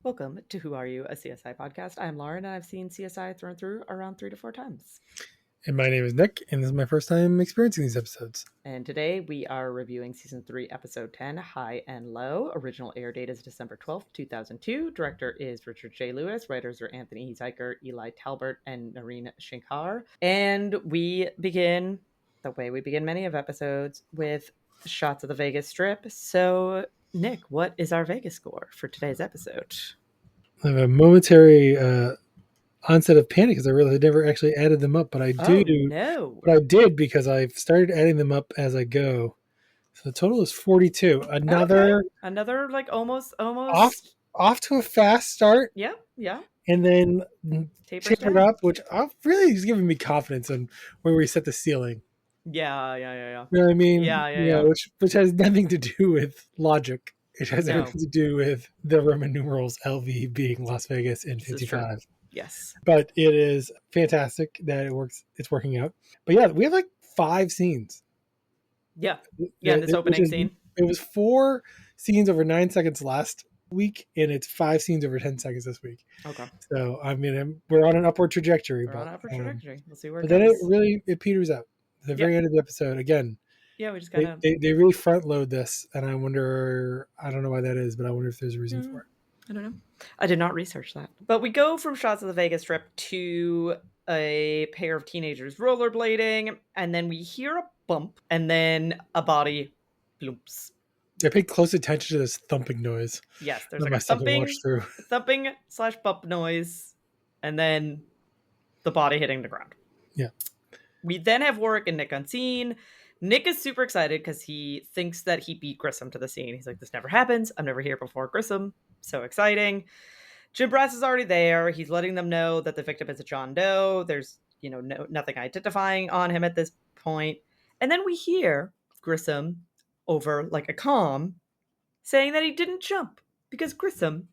Welcome to Who Are You, a CSI podcast. I'm Lauren, and I've seen CSI thrown through around 3 to 4 times. And my name is Nick, and this is my first time experiencing these episodes. And today we are reviewing Season 3, Episode 10, High and Low. Original air date is December 12th, 2002. Director is Richard J. Lewis. Writers are Anthony Zeiker, Eli Talbert, and Noreen Shankar. And we begin, the way we begin many of episodes, with shots of the Vegas Strip. So, Nick, what is our Vegas score for today's episode? I have a momentary onset of panic because I realized I never actually added them up, but I do. Oh, no. But I did because I've started adding them up as I go. So the total is 42. Another like almost off to a fast start. Yeah. And then Tapered up, which really is giving me confidence in where we set the ceiling. Yeah. You know what I mean? Yeah. Which has nothing to do with logic. It has everything to do with the Roman numerals LV being Las Vegas in 55. Yes. But it is fantastic that it works. It's working out. But yeah, we have like 5 scenes. Yeah. In this opening scene. It was 4 scenes over 9 seconds last week, and it's 5 scenes over 10 seconds this week. Okay. So I mean, we're on an upward trajectory. We'll see where it goes. But then it peters out. At the very end of the episode, again. Yeah, we just kind of... They really front load this, and I don't know why that is, but I wonder if there's a reason for it. I don't know. I did not research that. But we go from shots of the Vegas Strip to a pair of teenagers rollerblading, and then we hear a bump, and then a body bloops. I paid close attention to this thumping noise. Yes, there's like a thumping/bump noise, and then the body hitting the ground. Yeah. We then have Warwick and Nick on scene. Nick is super excited because he thinks that he beat Grissom to the scene. He's like, this never happens. I'm never here before Grissom. So exciting. Jim Brass is already there. He's letting them know that the victim is a John Doe. There's, nothing identifying on him at this point. And then we hear Grissom over like a comm saying that he didn't jump because Grissom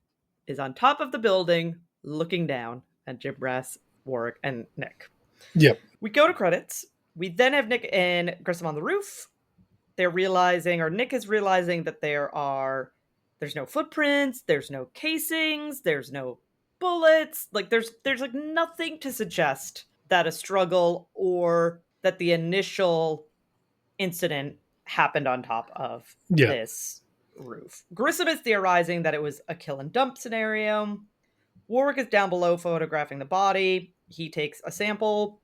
is on top of the building looking down at Jim Brass, Warwick, and Nick. Yep. We go to credits. We then have Nick and Grissom on the roof. Nick is realizing that there's no footprints, there's no casings, there's no bullets. Like there's like nothing to suggest that a struggle or that the initial incident happened on top of this roof. Grissom is theorizing that it was a kill and dump scenario. Warwick is down below photographing the body. He takes a sample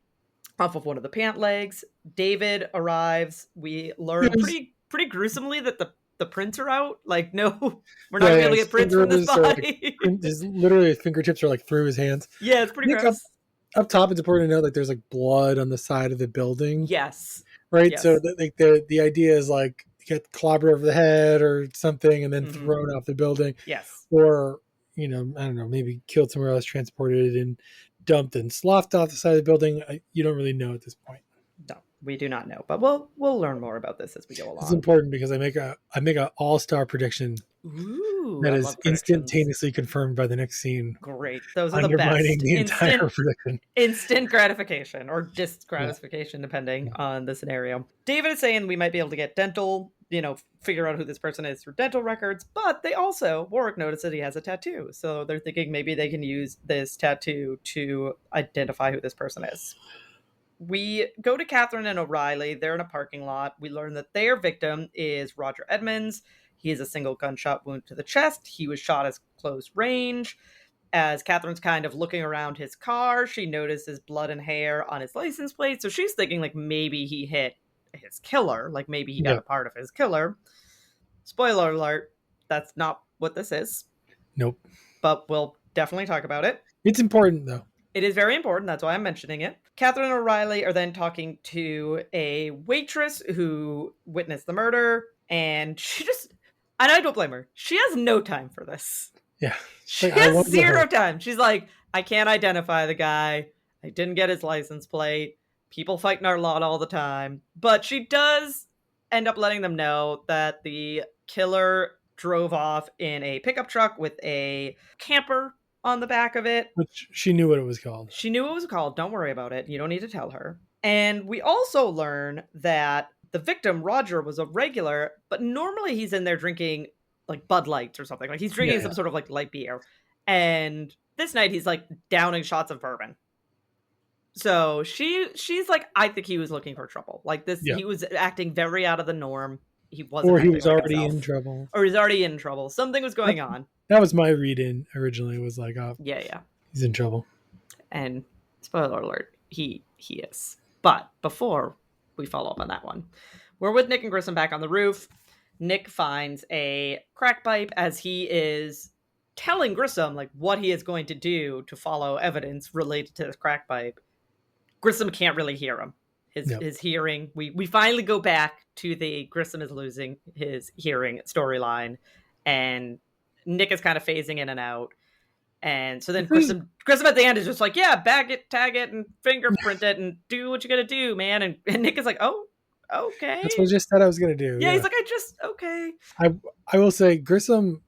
off of one of the pant legs. David arrives. We learn pretty gruesomely that the prints are out. Like, no, we're not going to get prints from this body. Literally, his fingertips are like through his hands. Yeah, it's pretty gross. Up top, it's important to note like there's like blood on the side of the building. Yes. Right. Yes. So the idea is like get clobbered over the head or something, and then thrown off the building. Yes. Or I don't know, maybe killed somewhere else, transported and dumped and sloughed off the side of the building. You don't really know at this point. No, we do not know, but we'll learn more about this as we go along. It's important because I make a all-star prediction. Ooh, that is instantaneously confirmed by the next scene. Great, those are the best. Undermining the entire prediction. Instant gratification or disgratification, depending on the scenario. David is saying we might be able to get dental, figure out who this person is through dental records, but Warwick noticed that he has a tattoo. So they're thinking maybe they can use this tattoo to identify who this person is. We go to Catherine and O'Reilly. They're in a parking lot. We learn that their victim is Roger Edmonds. He has a single gunshot wound to the chest. He was shot at close range. As Catherine's kind of looking around his car, she notices blood and hair on his license plate. So she's thinking like maybe he hit his killer, like maybe he got a part of his killer. Spoiler alert, that's not what this is. Nope. But we'll definitely talk about it. It's important though. It is very important. That's why I'm mentioning it. Catherine and O'Reilly are then talking to a waitress who witnessed the murder, and and I don't blame her. She has no time for this. Yeah. She has zero time. She's like, I can't identify the guy. I didn't get his license plate. People fight in our lot all the time. But she does end up letting them know that the killer drove off in a pickup truck with a camper on the back of it. Which she knew what it was called. She knew what it was called. Don't worry about it. You don't need to tell her. And we also learn that the victim, Roger, was a regular, but normally he's in there drinking like Bud Lights or something. Like he's drinking some sort of like light beer. And this night he's like downing shots of bourbon. So she's like, I think he was looking for trouble. Like this, Yeah. he was acting very out of the norm. He wasn't Or he acting was like already himself. in trouble. Or he's already in trouble. Something was going on. That was my read-in originally. Was like, oh, Yeah. he's in trouble. And spoiler alert, he is. But before we follow up on that one, we're with Nick and Grissom back on the roof. Nick finds a crack pipe as he is telling Grissom like what he is going to do to follow evidence related to this crack pipe. Grissom can't really hear him. His hearing. We finally go back to the Grissom is losing his hearing storyline, and Nick is kind of phasing in and out. And so then Grissom at the end is just like, yeah, bag it, tag it, and fingerprint it, and do what you gotta do, man. And Nick is like, oh, okay. That's what I just said I was gonna do. Yeah, he's like, okay. I will say Grissom,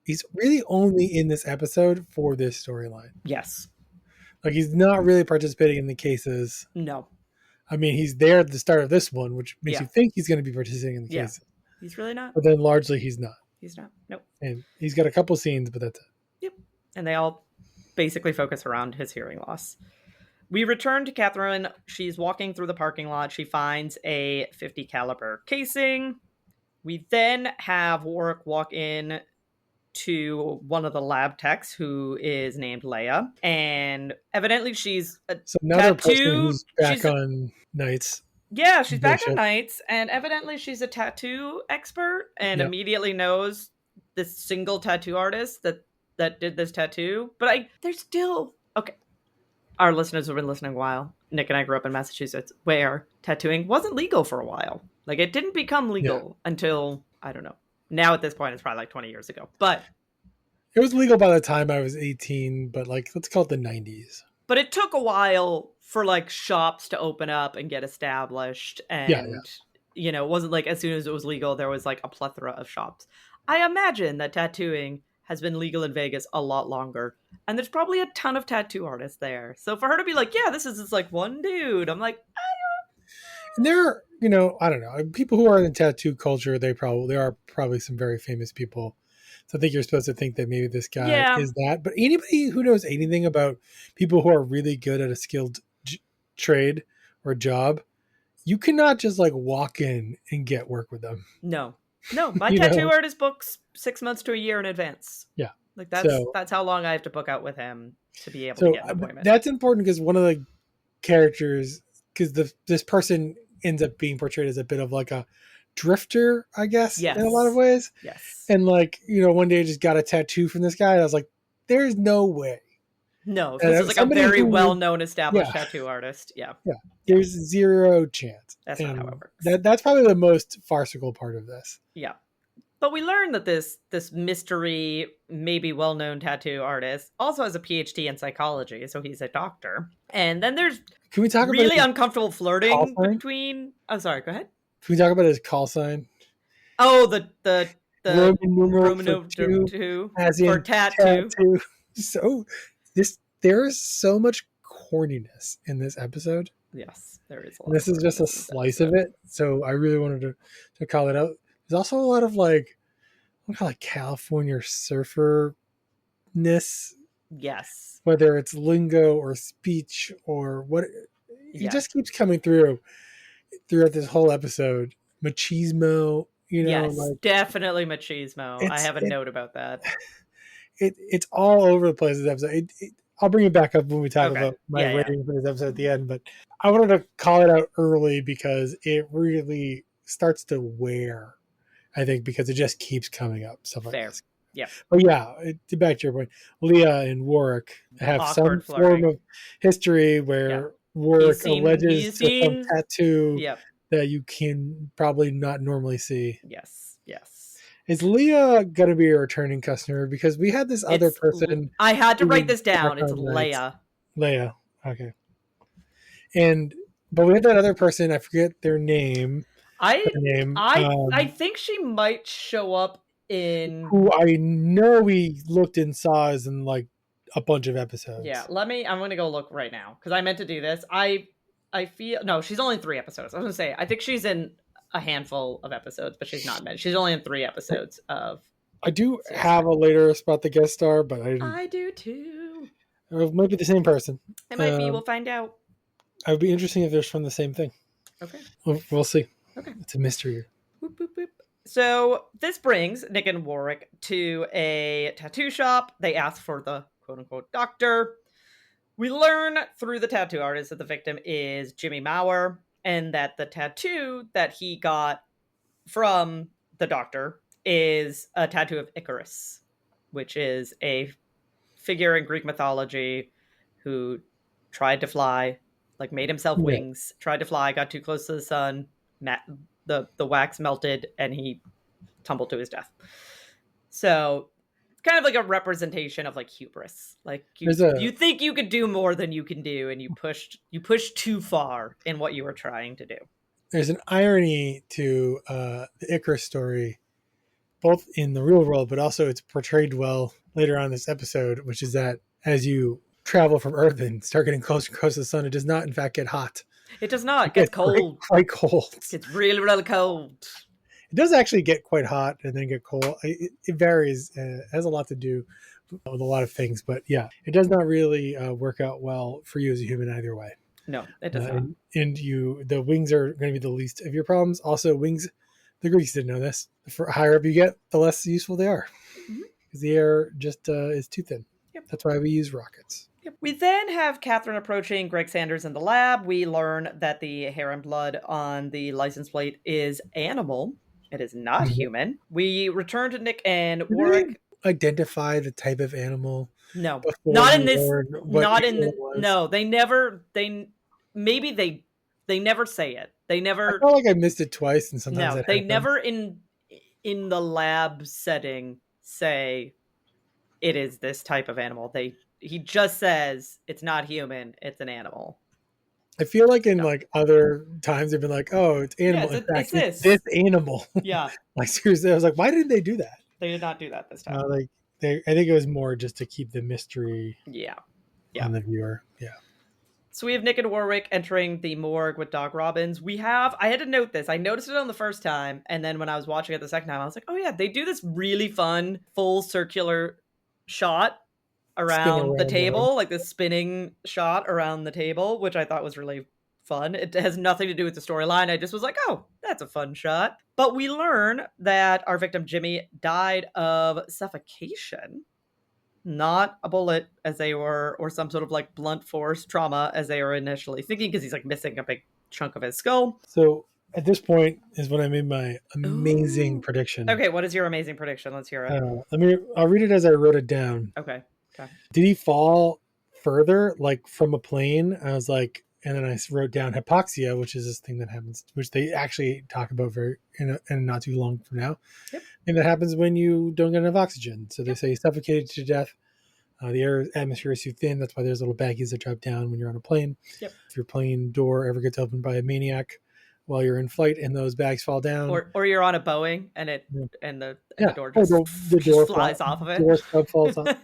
he's really only in this episode for this storyline. Yes. Like he's not really participating in the cases. No. I mean, he's there at the start of this one, which makes you think he's going to be participating in the cases. He's really not. But then largely he's not. He's not. Nope. And he's got a couple scenes, but that's it. Yep. And they all basically focus around his hearing loss. We return to Catherine. She's walking through the parking lot. She finds a .50 caliber casing. We then have Warwick walk in to one of the lab techs who is named Leia, and evidently she's a another tattoo person who's back on nights. Yeah, she's back on nights, and evidently she's a tattoo expert and immediately knows this single tattoo artist that did this tattoo. But there's still okay. Our listeners have been listening a while. Nick and I grew up in Massachusetts, where tattooing wasn't legal for a while. Like it didn't become legal until I don't know. Now at this point, it's probably like 20 years ago. But it was legal by the time I was 18, but like, let's call it the 90s. But it took a while for like shops to open up and get established. And, you know, it wasn't like as soon as it was legal, there was like a plethora of shops. I imagine that tattooing has been legal in Vegas a lot longer. And there's probably a ton of tattoo artists there. So for her to be like, yeah, this is just like one dude. I'm like, and there are, you know, I don't know, people who are in the tattoo culture, there are probably some very famous people. So I think you're supposed to think that maybe this guy is that. But anybody who knows anything about people who are really good at a skilled trade or job, you cannot just like walk in and get work with them. No, my tattoo artist books 6 months to a year in advance. Yeah. Like that's how long I have to book out with him to be able to get an appointment. That's important because one of the characters, because this person ends up being portrayed as a bit of like a drifter, I guess, in a lot of ways. Yes. And like, you know, one day I just got a tattoo from this guy and I was like, there's no way. No, this is like a very well-known established tattoo artist. Yeah. There's zero chance. That's not how it works. That's probably the most farcical part of this. Yeah. But we learned that this mystery, maybe well-known tattoo artist also has a PhD in psychology, so he's a doctor. And then there's Can we talk really about uncomfortable flirting between... Oh, sorry, go ahead. Can we talk about his call sign? Oh, the Roman numeral for two, as for tattoo. So there is so much corniness in this episode. Yes, there is. This is just a slice of it. So I really wanted to call it out. There's also a lot of like California surfer-ness. Yes. Whether it's lingo or speech or what, it just keeps coming throughout this whole episode. Machismo, you know. Yes, definitely machismo. I have a note about that. It's all over the place this episode. I'll bring it back up when we talk about my rating for this episode at the end, but I wanted to call it out early because it really starts to wear, I think, because it just keeps coming up. Stuff like this. Yeah. But back to your point, Leah and Warwick have some form of history where Warwick alleges some tattoo that you can probably not normally see. Yes. Is Leah going to be a returning customer? Because we had this other person. I had to write this down. It's Leia. Leia. Okay. But we had that other person. I forget their name. I think she might show up in. Who I know we looked and saw is in like a bunch of episodes. Yeah. I'm going to go look right now because I meant to do this. I feel. No, she's only in 3 episodes. I was going to say, I think she's in a handful of episodes, but she's not in. She's only in 3 episodes of. I do CSI. have a later spot the guest star, but I do too. it might be the same person. It might be. We'll find out. It would be interesting if they're from the same thing. Okay. We'll see. Okay. It's a mystery. Boop, boop, boop. So this brings Nick and Warwick to a tattoo shop. They ask for the quote unquote doctor. We learn through the tattoo artist that the victim is Jimmy Maurer and that the tattoo that he got from the doctor is a tattoo of Icarus, which is a figure in Greek mythology who tried to fly, like made himself wings, tried to fly, got too close to the sun, the wax melted, and he tumbled to his death. So kind of like a representation of like hubris. Like you think you could do more than you can do, and you pushed too far in what you were trying to do. There's an irony to the Icarus story, both in the real world, but also it's portrayed well later on in this episode, which is that as you travel from Earth and start getting closer and closer to the sun, it does not, in fact, get hot. It does not. It gets cold. Quite cold. It's really, really cold. It does actually get quite hot and then get cold. It varies. It has a lot to do with a lot of things. But yeah, it does not really work out well for you as a human either way. No, it does not. And the wings are going to be the least of your problems. Also, wings, the Greeks didn't know this. The higher up you get, the less useful they are. Because the air just is too thin. Yep. That's why we use rockets. Yep. We then have Catherine approaching Greg Sanders in the lab. We learn that the hair and blood on the license plate is animal. It is not human. We return to Nick and Warwick. Identify the type of animal? No, not in this. Not in the. No, they never. Maybe they never say it. They never. I felt like I missed it twice, and sometimes no, they never in the lab setting say it is this type of animal. He just says it's not human. It's an animal. I feel like in like other times they've been like, "Oh, it's animal." Yeah, in fact, it's this animal. Yeah. Like seriously, I was like, "Why didn't they do that?" They did not do that this time. I think it was more just to keep the mystery. Yeah. On the viewer. Yeah. So we have Nick and Warwick entering the morgue with Doc Robbins. I had to note this. I noticed it on the first time, and then when I was watching it the second time, I was like, "Oh yeah, they do this really fun full circular shot around the table, like this spinning shot around the table, which I thought was really fun. It has nothing to do with the storyline. I just was like, oh, that's a fun shot. But we learn that our victim, Jimmy, died of suffocation, not a bullet as they were, or some sort of like blunt force trauma as they were initially thinking, because he's like missing a big chunk of his skull. So at this point is when I made my amazing prediction. Okay, what is your amazing prediction? Let's hear it. I'll read it as I wrote it down. Okay. Did he fall further, like from a plane? I was like, and then I wrote down hypoxia, which is this thing that happens, which they actually talk about in not too long from now. Yep. And that happens when you don't get enough oxygen. So they say you suffocated to death. The atmosphere is too thin. That's why there's little baggies that drop down when you're on a plane. Yep. If your plane door ever gets opened by a maniac while you're in flight and those bags fall down, or you're on a Boeing and the door just the door flies off of it. The door stub falls off.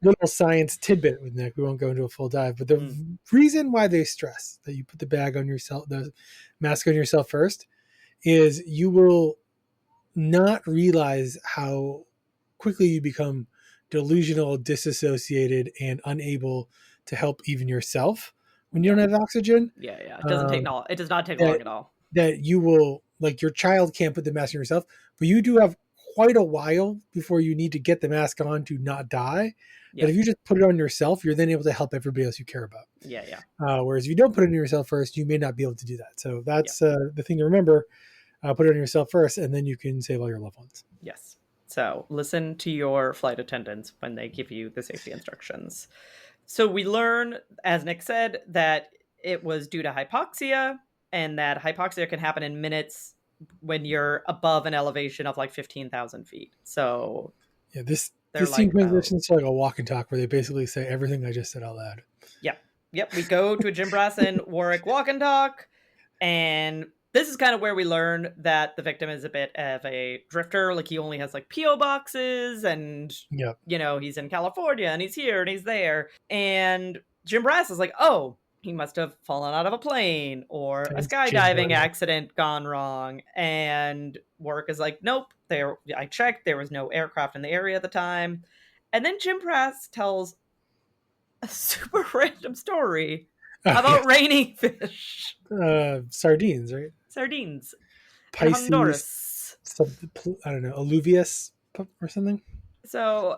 Little science tidbit with Nick. We won't go into a full dive, but the reason why they stress that you put the mask on yourself first, is you will not realize how quickly you become delusional, disassociated, and unable to help even yourself when you don't have oxygen. Yeah. It doesn't take long. It does not take long at all. That you will, like, your child can't put the mask on yourself, but you do have quite a while before you need to get the mask on to not die. But if you just put it on yourself, you're then able to help everybody else you care about. Yeah. Whereas if you don't put it on yourself first, you may not be able to do that. So that's the thing to remember. Put it on yourself first, and then you can save all your loved ones. Yes. So listen to your flight attendants when they give you the safety instructions. So we learn, as Nick said, that it was due to hypoxia, and that hypoxia can happen in minutes when you're above an elevation of like 15,000 feet. So yeah, this scene transitions to like a walk and talk where they basically say everything I just said out loud. Yep. We go to a Jim Brass and Warwick walk and talk, and this is kind of where we learn that the victim is a bit of a drifter. Like, he only has like P.O. boxes, and he's in California and he's here and he's there. And Jim Brass is like, oh, he must have fallen out of a plane or a Thanks, Jim skydiving Brown. accident gone wrong. And Warwick is like, nope, I checked, there was no aircraft in the area at the time. And then Jim Prass tells a super random story about raining fish. Sardines, right? Sardines in Pisces, Honduras. I don't know, alluvius or something. So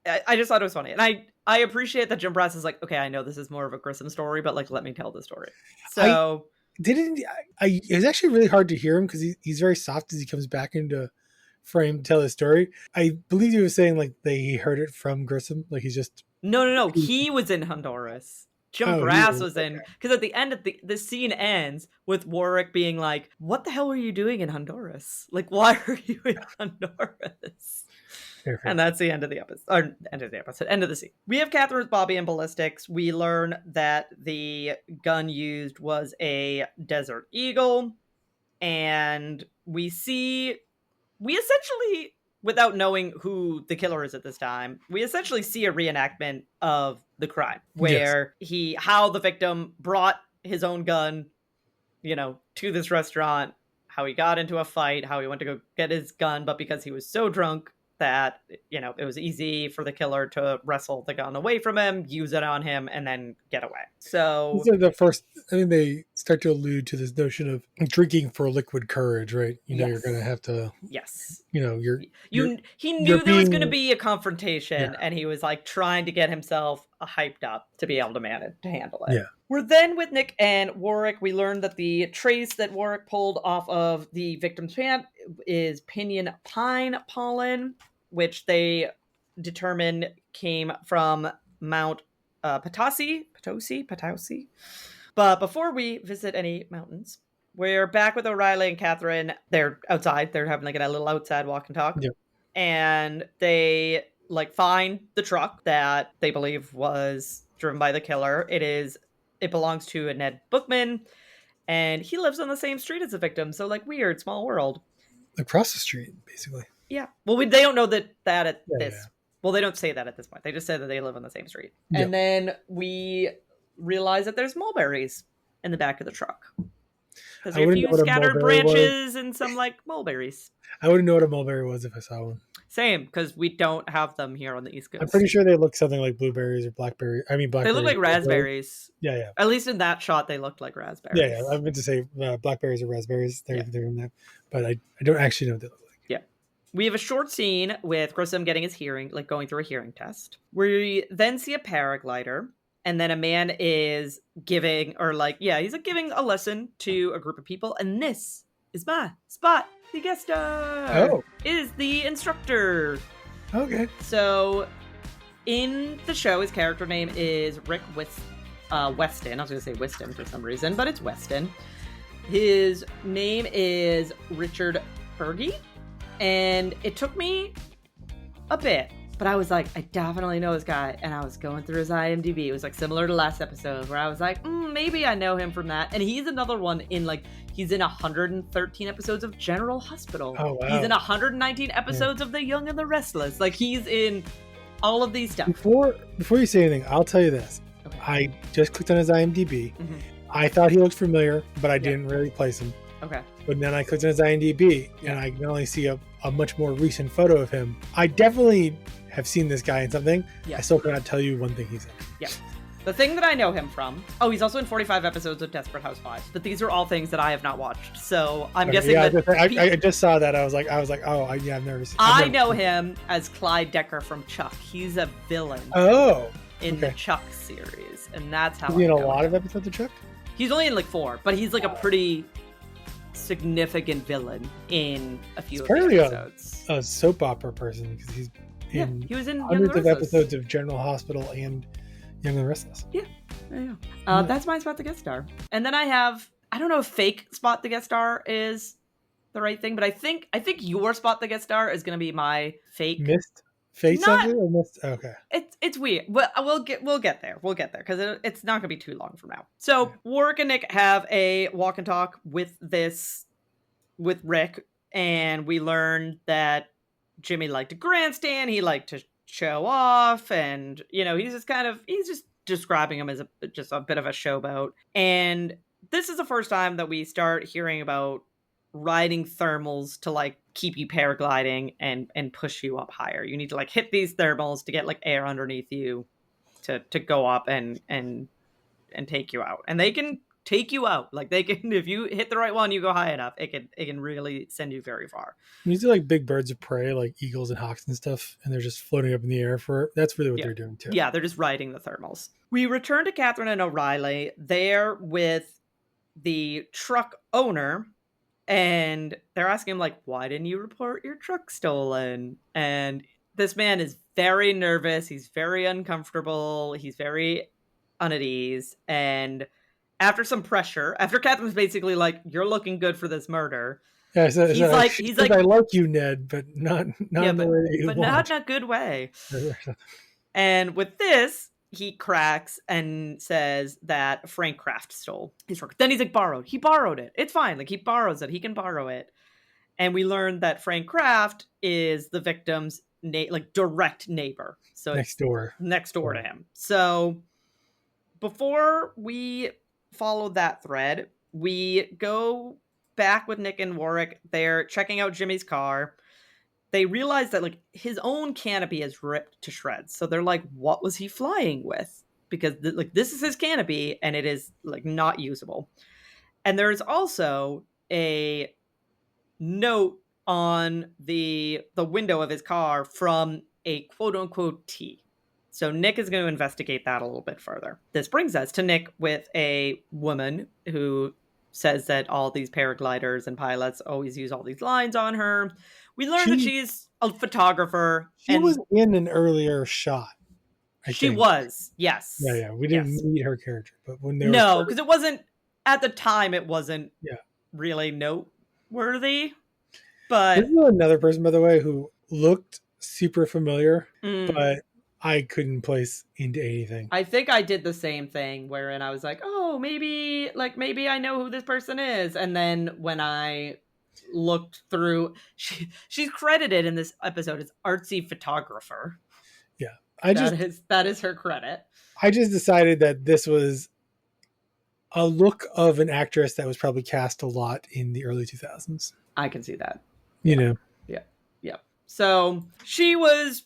I just thought it was funny. And I appreciate that Jim Prass is like, okay, I know this is more of a Grissom story, but like, let me tell the story. So it was actually really hard to hear him because he's very soft as he comes back into frame to tell his story. I believe he was saying like he heard it from Grissom, like he's just no. He was in Honduras. Jim Brass was in, because at the end of the scene ends with Warwick being like, "What the hell were you doing in Honduras? Like, why are you in Honduras?" Fair. And that's the end of the episode. Or end of the scene. We have Catherine with Bobby and ballistics. We learn that the gun used was a Desert Eagle, and we essentially, without knowing who the killer is at this time, we essentially see a reenactment of the crime where how the victim brought his own gun, to this restaurant, how he got into a fight, how he went to go get his gun, but because he was so drunk that, it was easy for the killer to wrestle the gun away from him, use it on him, and then get away. So these are the first, I think they start to allude to this notion of drinking for liquid courage, right? You're going to have to, he knew there was going to be a confrontation, and he was like trying to get himself hyped up to be able to handle it. Yeah. We're then with Nick and Warwick. We learned that the trace that Warwick pulled off of the victim's pant is pinyon pine pollen, which they determine came from Mount Potosi. But before we visit any mountains, we're back with O'Reilly and Catherine. They're outside. They're having like a little outside walk and talk. Yep. And they find the truck that they believe was driven by the killer. It belongs to a Ned Bookman, and he lives on the same street as the victim. So weird, small world. Across the street, basically. Yeah. Well, they don't know that at this. Yeah. Well, they don't say that at this point. They just say that they live on the same street. Yeah. And then we realize that there's mulberries in the back of the truck. Because there are a few scattered branches and some mulberries. I wouldn't know what a mulberry was if I saw one. Same, because we don't have them here on the East Coast. I'm pretty sure they look something like blueberries or blackberries. Blackberries. They look like raspberries. Yeah. At least in that shot, they looked like raspberries. Yeah. I meant to say blackberries or raspberries. They're in that, but I don't actually know what they look like. Yeah. We have a short scene with Grissom getting his hearing, going through a hearing test. We then see a paraglider, and then a man is giving, he's giving a lesson to a group of people, and this is my spot. The guest star is the instructor. Okay. So, in the show, his character name is Rick Weston. I was going to say Weston for some reason, but it's Weston. His name is Richard Berge, and it took me a bit, but I was like, I definitely know this guy, and I was going through his IMDb. It was similar to last episode, where I was like, maybe I know him from that. And he's another one in he's in 113 episodes of General Hospital. Oh, wow. He's in 119 episodes of The Young and the Restless. He's in all of these stuff. Before you say anything, I'll tell you this. Okay. I just clicked on his IMDb. Mm-hmm. I thought he looked familiar, but I didn't really place him. Okay. But then I clicked on his IMDb, and I can only see a much more recent photo of him. I definitely have seen this guy in something. I still cannot tell you one thing he's in. Yeah. The thing that I know him from, he's also in 45 episodes of Desperate Housewives, but these are all things that I have not watched. So I'm guessing that I just saw that. I was like, I've never seen. I know him as Clyde Decker from Chuck. He's a villain. In the Chuck series, and that's how. Is he in a lot of episodes of Chuck? He's only in 4, but he's a pretty significant villain in a few of the episodes. A soap opera person, because he's he was in hundreds of episodes of General Hospital and Young and the Restless. Yeah. That's my spot the guest star. And then I don't know if fake spot the guest star is the right thing, but I think your spot the guest star is going to be my fake. Missed? Fate something or missed? Okay. It's weird. But we'll get there. We'll get there because it's not going to be too long from now. So Warwick and Nick have a walk and talk with Rick, and we learn that Jimmy liked to grandstand. He liked to show off, and he's just describing him as just a bit of a showboat. And this is the first time that we start hearing about riding thermals to like keep you paragliding and push you up higher. You need to like hit these thermals to get like air underneath you to go up and take you out. And they can take you out. Like they can, if you hit the right one, you go high enough, it can really send you very far. These are like big birds of prey, like eagles and hawks and stuff, and they're just floating up in the air that's really what they're doing too. Yeah, they're just riding the thermals. We return to Catherine and O'Reilly. They're with the truck owner, and they're asking him, like, why didn't you report your truck stolen? And this man is very nervous. He's very uncomfortable. He's very at ease. And after some pressure, after Catherine's basically like, you're looking good for this murder. Yeah, he's like, I like you, Ned, but not in the way that you want. But not in a good way. And with this, he cracks and says that Frank Kraft stole his truck. Then he's like, borrowed. He borrowed it. It's fine. Like, he borrows it. He can borrow it. And we learned that Frank Kraft is the victim's direct neighbor. So next door to him. So before we follow that thread, we go back with Nick and Warwick. They're checking out Jimmy's car. They realize that like his own canopy is ripped to shreds. So they're like, what was he flying with? Because this is his canopy and it is like not usable. And there's also a note on the window of his car from a quote unquote T. So Nick is going to investigate that a little bit further. This brings us to Nick with a woman who says that all these paragliders and pilots always use all these lines on her. We learned that she's a photographer. She was in an earlier shot. She was, yes. Yeah. We didn't meet her character, but when they no, because it wasn't at the time. It wasn't really noteworthy. But this is another person, by the way, who looked super familiar, but I couldn't place into anything. I think I did the same thing wherein I was like, oh, maybe I know who this person is. And then when I looked through, she's credited in this episode as artsy photographer. Yeah. That is her credit. I just decided that this was a look of an actress that was probably cast a lot in the early 2000s. I can see that. You know. Yeah. So she was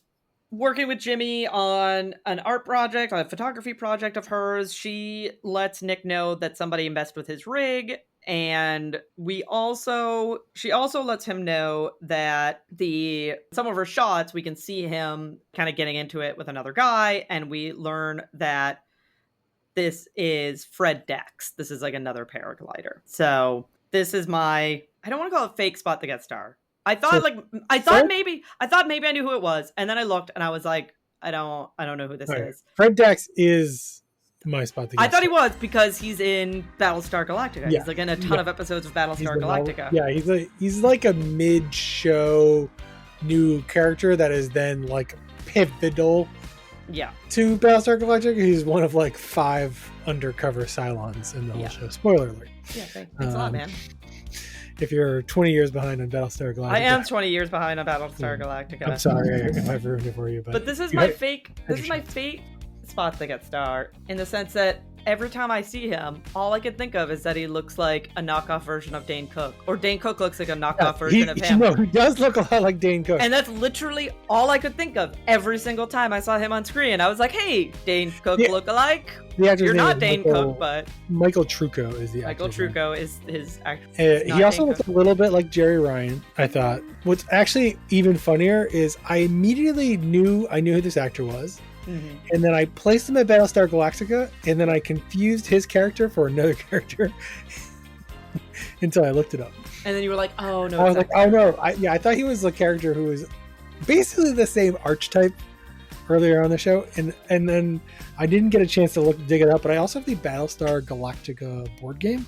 working with Jimmy on an art project, a photography project of hers. She lets Nick know that somebody messed with his rig. And she also lets him know that some of her shots, we can see him kind of getting into it with another guy. And we learn that this is Fred Dex. This is like another paraglider. So this is I don't want to call it fake spot the guest star. I thought maybe I knew who it was. And then I looked and I was like, I don't know who this is. Fred Dex is my spot the guest I thought he was because he's in Battlestar Galactica. Yeah. He's like in a ton of episodes of Battlestar Galactica. He's like a mid-show new character that is then like pivotal to Battlestar Galactica. He's one of like 5 undercover Cylons in the whole show. Spoiler alert. Yeah, thanks a lot, man. If you're 20 years behind on Battlestar Galactica. I am 20 years behind on Battlestar Galactica. I'm sorry if I've ruined it for you. But this is my fake spot the guest star in the sense that every time I see him, all I can think of is that he looks like a knockoff version of Dane Cook. Or Dane Cook looks like a knockoff version of him. He does look a lot like Dane Cook. And that's literally all I could think of every single time I saw him on screen. I was like, hey, Dane Cook look-alike. You're not Dane Cook, but... Michael Trucco is the actor. Michael Trucco is his actor. He also looks a little bit like Jerry Ryan, I thought. What's actually even funnier is I immediately knew who this actor was. Mm-hmm. And then I placed him at Battlestar Galactica, and then I confused his character for another character until I looked it up. And then you were like, "Oh no!" I was like, "Oh no!" I thought he was the character who was basically the same archetype earlier on the show, and then I didn't get a chance to dig it up. But I also have the Battlestar Galactica board game,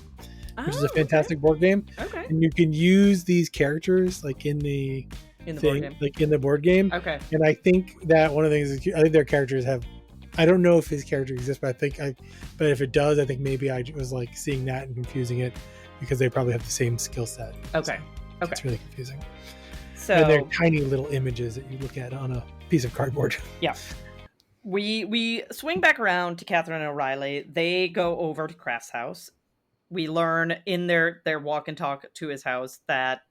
which is a fantastic board game. Okay, and you can use these characters like in the board game. Okay. And I think that one of the things is I think their characters have, I don't know if his character exists, but but if it does, I think maybe I was like seeing that and confusing it because they probably have the same skill set. Okay. So it's really confusing. So and they're tiny little images that you look at on a piece of cardboard. Yeah. We swing back around to Catherine and O'Reilly. They go over to Kraft's house. We learn in their walk and talk to his house that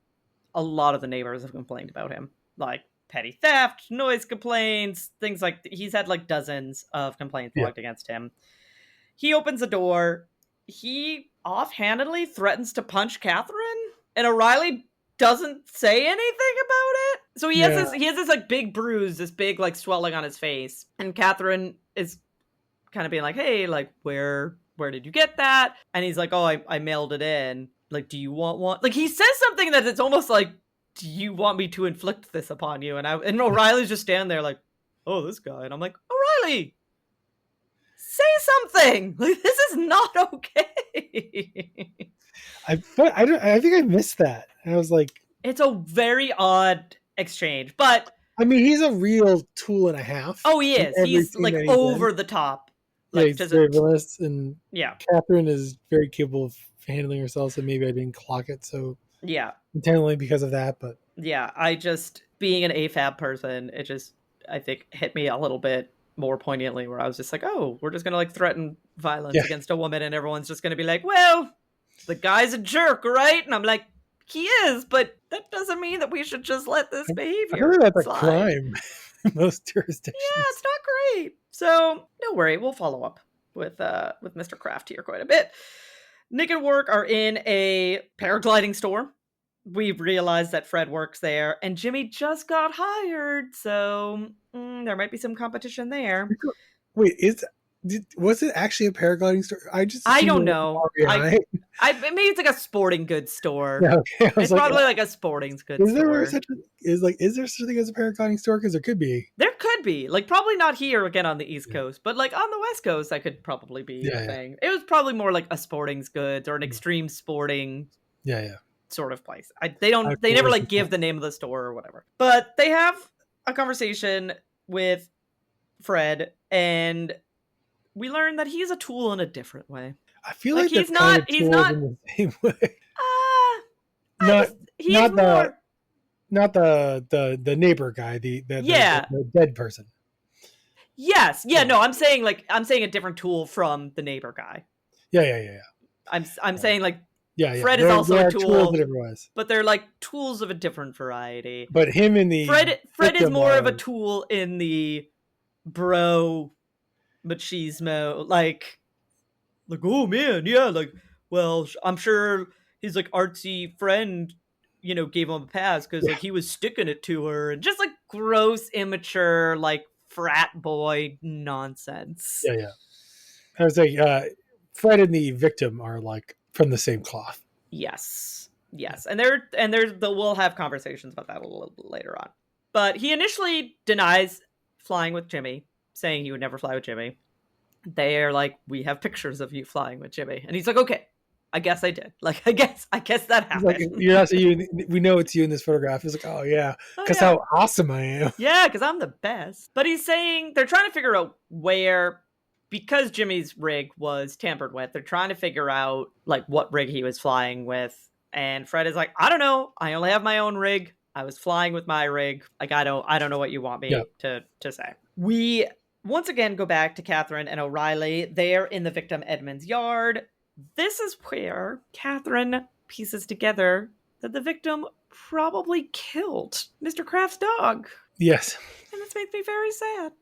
a lot of the neighbors have complained about him, like petty theft, noise complaints, things like he's had like dozens of complaints Yeah. logged against him. He opens the door. He offhandedly threatens to punch Catherine, and O'Reilly doesn't say anything about it. So he has this like big bruise, this big like swelling on his face, and Catherine is kind of being like, "Hey, like where did you get that?" And he's like, "Oh, I mailed it in. Like, do you want one?" Like he says something that it's almost like, "Do you want me to inflict this upon you?" And O'Reilly's just standing there like, "Oh, this guy," and I'm like, "O'Reilly, say something! Like this is not okay." I think I missed that. I was like, it's a very odd exchange, but I mean, he's a real tool and a half. Oh, he is. He's like over the top. Like, yeah, he's very villainous, and yeah, Catherine is very capable of handling herself. So maybe I didn't clock it so intentionally because of that. But yeah, I just being an AFAB person, it just I think hit me a little bit more poignantly, where I was just like, oh, we're just gonna like threaten violence against a woman, and everyone's just gonna be like, well, the guy's a jerk, right? And I'm like, he is, but that doesn't mean that we should just let this behavior. I heard that's a crime in most jurisdictions. Yeah, it's not great. So don't worry, we'll follow up with Mr. Kraft here quite a bit. Nick and Work are in a paragliding store. We realize that Fred works there, and Jimmy just got hired, so there might be some competition there. Wait, was it actually a paragliding store? I don't know. Maybe it's like a sporting goods store. Yeah, okay. It's like, probably like a sporting goods store. Is there such a thing as a paragliding store? Because there could be. There could be. Like, probably not here again on the East Coast, but like on the West Coast, that could probably be a thing. It was probably more like a sporting goods or an extreme sporting sort of place. They never like give the name of the store or whatever. But they have a conversation with Fred, and we learn that he's a tool in a different way. I feel like he's not in the same way. Not the neighbor guy, the dead person. Yes. Yeah, no, I'm saying a different tool from the neighbor guy. Yeah. I'm saying like Fred is also a tool, but they're like tools of a different variety. But him in the Fred is more of a tool in the bro machismo, like oh man, yeah, like, well, I'm sure his like artsy friend, gave him a pass because like he was sticking it to her, and just like gross, immature, like frat boy nonsense. Yeah. I was like, Fred and the victim are like from the same cloth. Yes, and we'll have conversations about that a little bit later on. But he initially denies flying with Jimmy, saying he would never fly with Jimmy. They're like, we have pictures of you flying with Jimmy, and he's like, okay, I guess I did. Like, I guess that happened. Like, you're not you. We know it's you in this photograph. He's like, oh yeah, because how awesome I am. Yeah, because I'm the best. But he's saying they're trying to figure out where, because Jimmy's rig was tampered with. They're trying to figure out like what rig he was flying with, and Fred is like, I don't know. I only have my own rig. I was flying with my rig. Like, I don't know what you want me to say. We once again go back to Catherine and O'Reilly. They're in the victim Edmund's yard. This is where Catherine pieces together that the victim probably killed Mr. Kraft's dog. Yes. And this makes me very sad.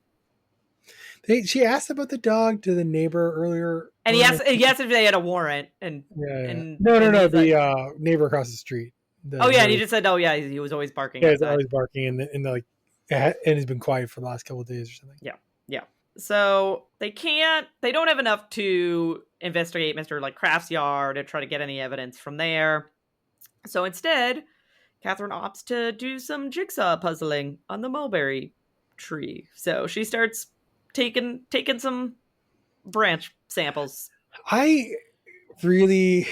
She asked about the dog to the neighbor earlier. And he asked if they had a warrant. No, the neighbor across the street. And he just said, he was always barking. Yeah, he's always barking, and he's been quiet for the last couple of days or something. Yeah. So they don't have enough to investigate Mr. Kraft's yard and try to get any evidence from there. So instead, Catherine opts to do some jigsaw puzzling on the mulberry tree. So she starts taking some branch samples. I really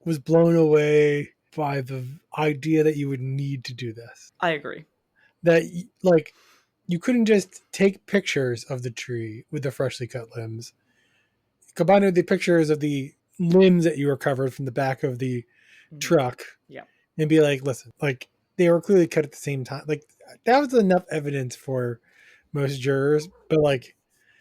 was blown away by the idea that you would need to do this. I agree. That you couldn't just take pictures of the tree with the freshly cut limbs, combine with the pictures of the limbs that you recovered from the back of the truck, and be like, listen, like they were clearly cut at the same time. Like that was enough evidence for most jurors, but like,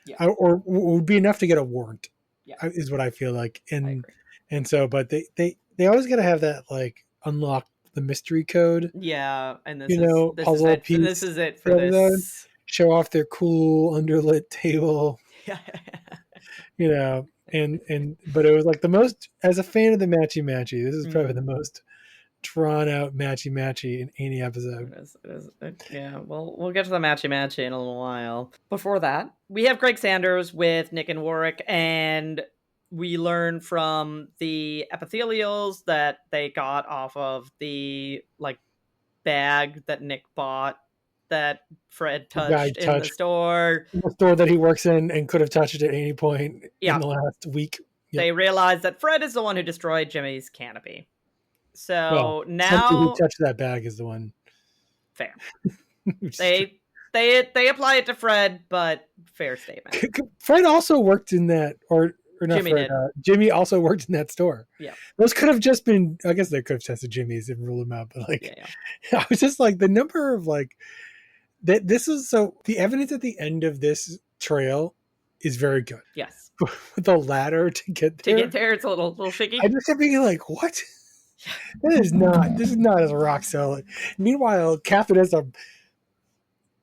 Yeah. or would be enough to get a warrant. Yeah. Is what I feel like, I and agree. so, but they always got to have that like unlock the mystery code, Yeah, and you know, this is puzzle it. This piece is it for for everyone. this. Show off their cool underlit table, Yeah. you know, and but it was like the most, as a fan of the matchy, this is probably the Mm. most drawn out matchy in any episode. Yeah, we'll get to the matchy in a little while. Before that, we have Greg Sanders with Nick and Warwick, and we learn from the epithelials that they got off of the like bag that Nick bought that Fred The guy touched in the touched store. the store that he works in and could have touched it at any point in Yeah, the last week. Yep. they realize that Fred is the one who destroyed Jimmy's canopy. Well, So somebody who now, touched that bag is the one. fair. Which is true. They apply it to Fred, but fair statement. Fred also worked in that, or not Jimmy Fred. did. Jimmy also worked in that store. Yeah. Those could have just been. I guess they could have tested Jimmy's and ruled them out, but like, Yeah. I was just like the number of like that. This is so the evidence at the end of this trail is very good. Yes. The ladder to get there. To get there, it's a little shaky. I just kept being like, what? This is not as rock solid. Meanwhile, Catherine has to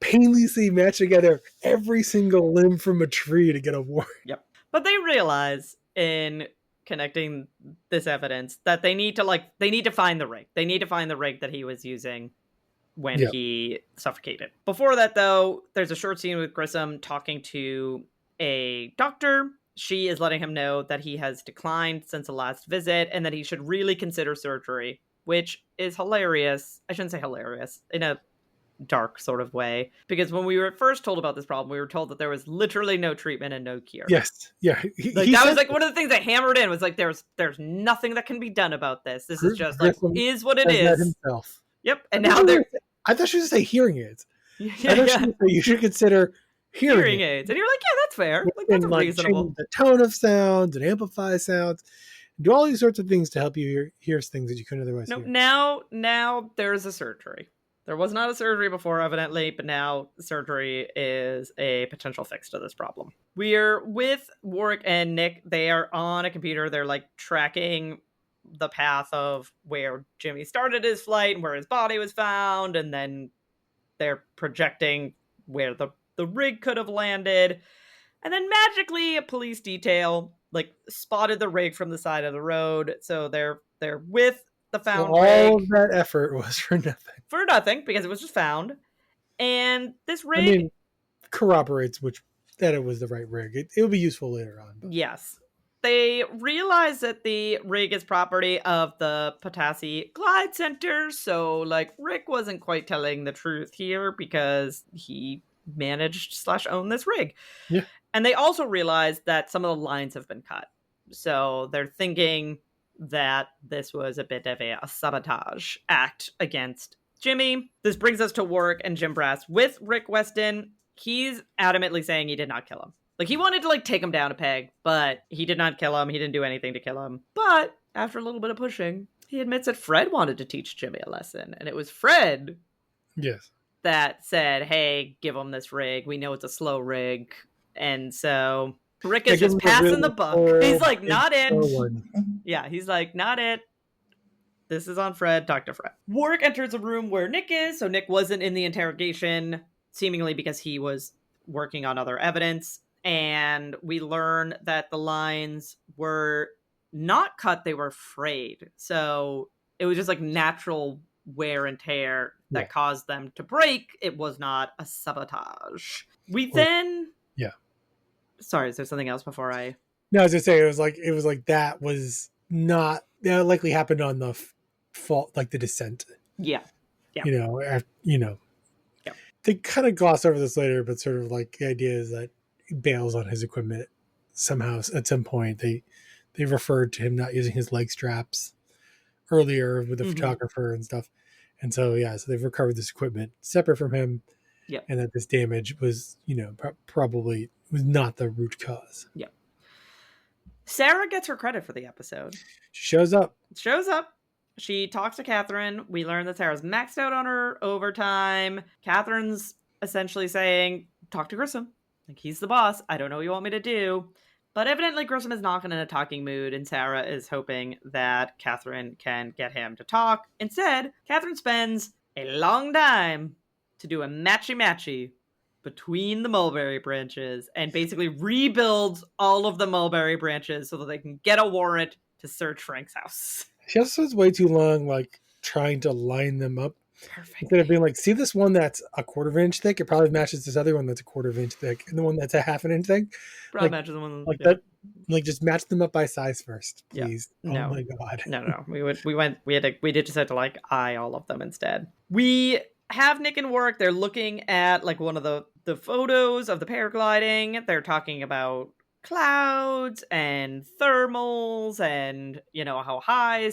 painlessly match together every single limb from a tree to get a warrant. Yep. But they realize in connecting this evidence that they need to find the rig. They need to find the rig that he was using when he suffocated. Before that, though, there's a short scene with Grissom talking to a doctor. She is letting him know that he has declined since the last visit and that he should really consider surgery, which is hilarious. I shouldn't say hilarious, in a dark sort of way, because when we were first told about this problem, we were told that there was literally no treatment and no cure. Yes. Yeah. That was like one of the things I hammered in was like, there's nothing that can be done about this. This is just like, is what it is. Himself. Yep. And now they're... I thought she was going to say hearing aids. Yeah, I thought she was going to say you should consider hearing aids. And you're like, yeah, that's fair. Like, that's reasonable. Change the tone of sounds and amplify sounds. Do all these sorts of things to help you hear things that you couldn't otherwise hear. Now there's a surgery. There was not a surgery before, evidently, but now surgery is a potential fix to this problem. We're with Warwick and Nick. They are on a computer. They're like tracking the path of where Jimmy started his flight and where his body was found, and then they're projecting where the rig could have landed. And then magically a police detail like spotted the rig from the side of the road. So they're with the found rig. All of that effort was for nothing. For nothing, because it was just found. And this rig corroborates that it was the right rig. It will be useful later on. But. Yes. They realize that the rig is property of the Potassi Glide Center, so like Rick wasn't quite telling the truth here because he managed / owned this rig. Yeah. And they also realize that some of the lines have been cut. So they're thinking that this was a bit of a sabotage act against Jimmy. This brings us to Warwick and Jim Brass with Rick Weston. He's adamantly saying he did not kill him. Like, he wanted to, like, take him down a peg, but he did not kill him. He didn't do anything to kill him. But after a little bit of pushing, he admits that Fred wanted to teach Jimmy a lesson. And it was Fred that said, hey, give him this rig. We know it's a slow rig. And so Rick is just passing the buck. He's like, not it. Yeah, he's like, not it. This is on Fred. Talk to Fred. Warwick enters a room where Nick is. So Nick wasn't in the interrogation, seemingly because he was working on other evidence. And we learn that the lines were not cut, they were frayed. So it was just like natural wear and tear that caused them to break. It was not a sabotage. Sorry, is there something else before I... No, I was going to say, it was like that was not... That likely happened on the fault, like the descent. Yeah. They kind of gloss over this later, but sort of like the idea is that bails on his equipment somehow at some point. They referred to him not using his leg straps earlier with the photographer and stuff, and so they've recovered this equipment separate from him, and that this damage was probably was not the root cause. Sarah gets her credit for the episode. She shows up. She talks to Catherine. We learn that Sarah's maxed out on her overtime. Catherine's essentially saying, talk to Grissom. Like, he's the boss. I don't know what you want me to do. But evidently Grissom is not in a talking mood, and Sarah is hoping that Catherine can get him to talk. Instead, Catherine spends a long time to do a matchy-matchy between the mulberry branches and basically rebuilds all of the mulberry branches so that they can get a warrant to search Frank's house. She also spends way too long, like, trying to line them up. Perfect. Instead of being like, see this one that's a 1/4 inch thick, it probably matches this other one that's a 1/4 inch thick, and the one that's a 1/2 inch thick. Probably matches the one like that. Like, just match them up by size first, Yeah. please. No. Oh my god. No. We did just have to like eye all of them instead. We have Nick and Warwick. They're looking at like one of the photos of the paragliding. They're talking about clouds and thermals and, you know, how high,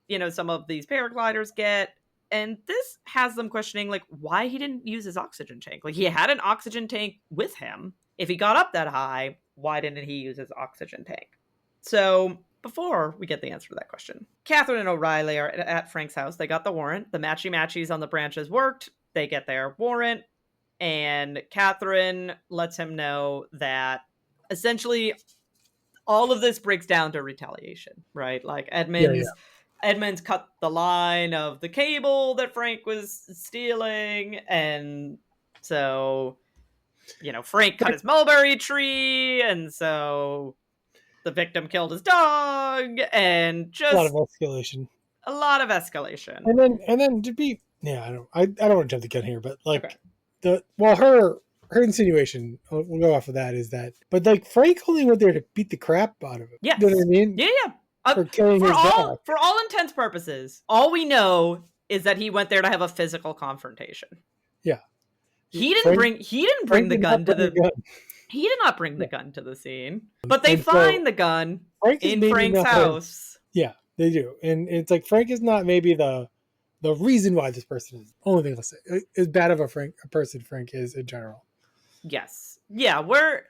you know, some of these paragliders get. And this has them questioning, like, why he didn't use his oxygen tank. Like, he had an oxygen tank with him. If he got up that high, why didn't he use his oxygen tank? So, before we get the answer to that question, Catherine and O'Reilly are at Frank's house. They got the warrant. The matchy-matchies on the branches worked. They get their warrant. And Catherine lets him know that, essentially, all of this breaks down to retaliation, right? Like, Edmonds cut the line of the cable that Frank was stealing, and so, you know, Frank cut his mulberry tree, and so the victim killed his dog, and just a lot of escalation. And then to be, I don't want to jump the gun here, but like her insinuation, we'll go off of that, is that, but like Frank only went there to beat the crap out of him. Yes. You know what I mean? Yeah. For killing his dog. For all intents purposes, all we know is that he went there to have a physical confrontation. Yeah. He didn't bring the gun to the He did not bring the gun to the scene. But they find the gun in Frank's house. Yeah, they do. And it's like Frank is not maybe the reason why this person is. Only thing I'll say. As bad of a person Frank is in general. Yes. Yeah, we're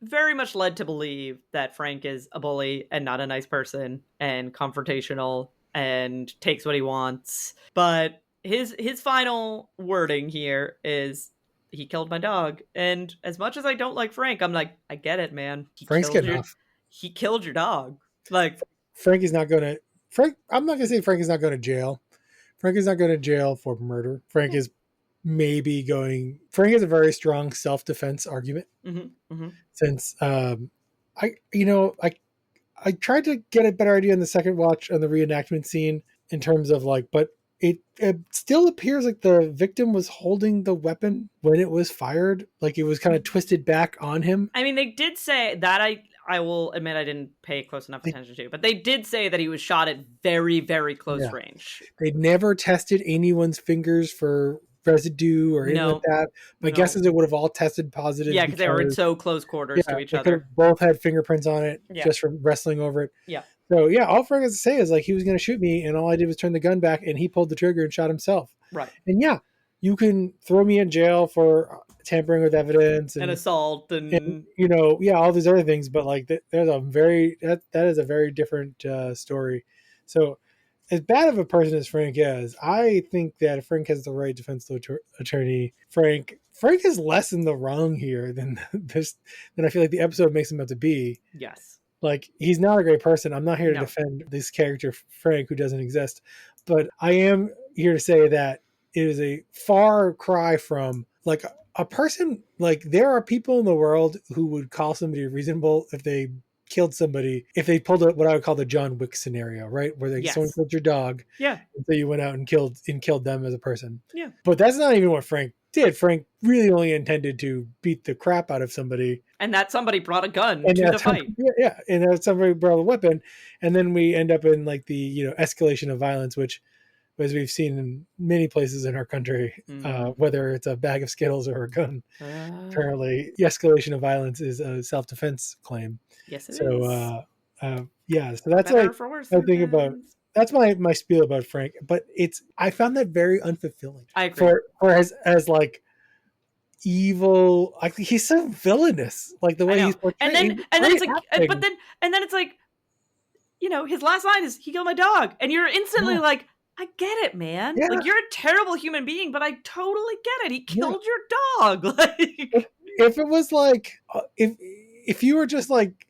very much led to believe that Frank is a bully and not a nice person and confrontational and takes what he wants. But his final wording here is, he killed my dog. And as much as I don't like Frank, I'm like, I get it, man. Frank's getting off. He killed your dog. Like, Frank is not going to... I'm not going to say Frank is not going to jail. Frank is not going to jail for murder. Frank is maybe going... Frank has a very strong self-defense argument. Since I tried to get a better idea in the second watch on the reenactment scene in terms of like, but it still appears like the victim was holding the weapon when it was fired. Like it was kind of twisted back on him. I mean, they did say that, I will admit I didn't pay close enough attention to, but they did say that he was shot at very, very close range. They never tested anyone's fingers for residue or anything like that. My guess is it would have all tested positive. Yeah, because they were in so close quarters to each other. Both had fingerprints on it just from wrestling over it. Yeah. So yeah, all Frank has to say is like, he was going to shoot me, and all I did was turn the gun back, and he pulled the trigger and shot himself. Right. And yeah, you can throw me in jail for tampering with evidence and assault and all these other things, but like that is a very different story. So as bad of a person as Frank is, I think that if Frank has the right defense attorney, Frank is less in the wrong here than I feel like the episode makes him out to be. Yes. Like, he's not a great person. I'm not here to defend this character, Frank, who doesn't exist. But I am here to say that it is a far cry from, like, a person, like, there are people in the world who would call somebody reasonable if they killed somebody, if they pulled what I would call the John Wick scenario, right? Where someone killed your dog. Yeah. And so you went out and killed them as a person. Yeah. But that's not even what Frank did. Frank really only intended to beat the crap out of somebody. And that somebody brought a gun to the fight. Yeah. And that somebody brought a weapon. And then we end up in like the, escalation of violence, which, as we've seen in many places in our country, whether it's a bag of Skittles or a gun, apparently the escalation of violence is a self-defense claim. Yes, it is. So that's better like for worse, I think about. That's my spiel about Frank, but I found that very unfulfilling. I agree. For as like evil, like he's so villainous, like the way he's portrayed. And then it's like, but then it's like, his last line is, "He killed my dog," and you're instantly like, I get it, man. Yeah. Like, you're a terrible human being, but I totally get it. He killed your dog. Like, if it was like if you were just like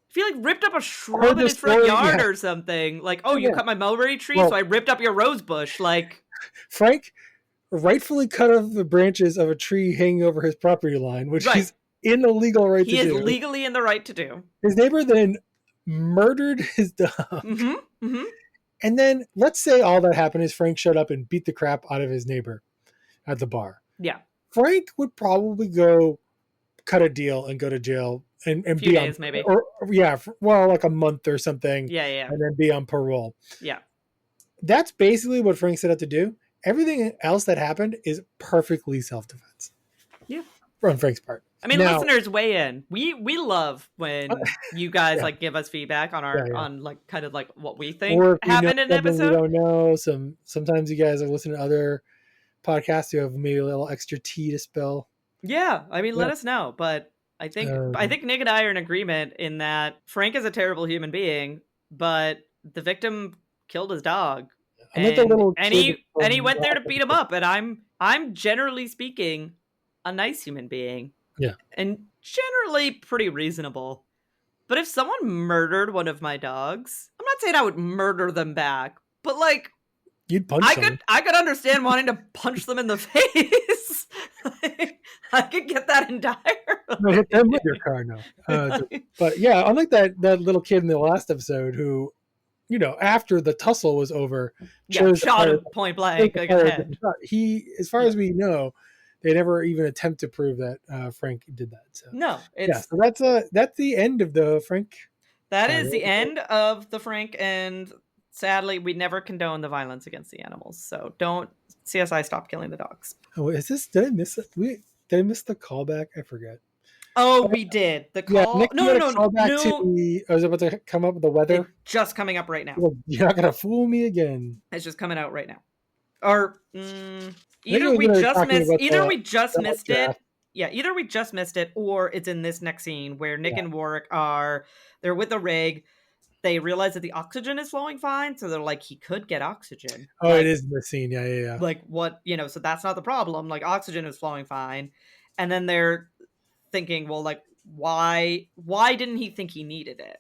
if you like ripped up a shrub in his front yard or something, like, oh, you cut my mulberry tree, so I ripped up your rose bush. Like, Frank rightfully cut off the branches of a tree hanging over his property line, which he's in the legal right to do. He is legally in the right to do. His neighbor then murdered his dog. Mm-hmm. Mm-hmm. And then let's say all that happened is Frank showed up and beat the crap out of his neighbor at the bar. Yeah. Frank would probably go cut a deal and go to jail and a few be days, maybe. Like a month or something. Yeah. And then be on parole. Yeah. That's basically what Frank set out to do. Everything else that happened is perfectly self-defense. Yeah. On Frank's part. I mean, listeners weigh in. We love when you guys like give us feedback on our on like kind of like what we think happened in an episode. We don't know. Sometimes you guys are listening to other podcasts who have maybe a little extra tea to spill. Yeah, I mean, let us know. But I think Nick and I are in agreement in that Frank is a terrible human being, but the victim killed his dog. And he went there to beat him up, and I'm generally speaking a nice human being. Yeah. And generally pretty reasonable. But if someone murdered one of my dogs, I'm not saying I would murder them back, but like you'd punch them. I could understand wanting to punch them in the face. Like, I could get that entirely. Hit them with your car now. But yeah, unlike that little kid in the last episode who, after the tussle was over, shot him point blank like his head. He, as far as we know, they never even attempt to prove that Frank did that. So no, so that's the end of the Frank. That is the end of the Frank, and sadly, we never condone the violence against the animals. So don't CSI stop killing the dogs. Oh, is this? Did I miss it? Did I miss the callback? I forget. Oh, we did the call. Nick, no. I was about to come up with the weather. It's just coming up right now. Well, you're not gonna fool me again. It's just coming out right now. Or either we just missed it. Yeah, either we just missed it, or it's in this next scene where Nick and Warwick they're with the rig. They realize that the oxygen is flowing fine, so they're like, he could get oxygen. Oh, it is in the scene. Yeah. Like what, so that's not the problem. Like oxygen is flowing fine. And then they're thinking, well, like, why didn't he think he needed it?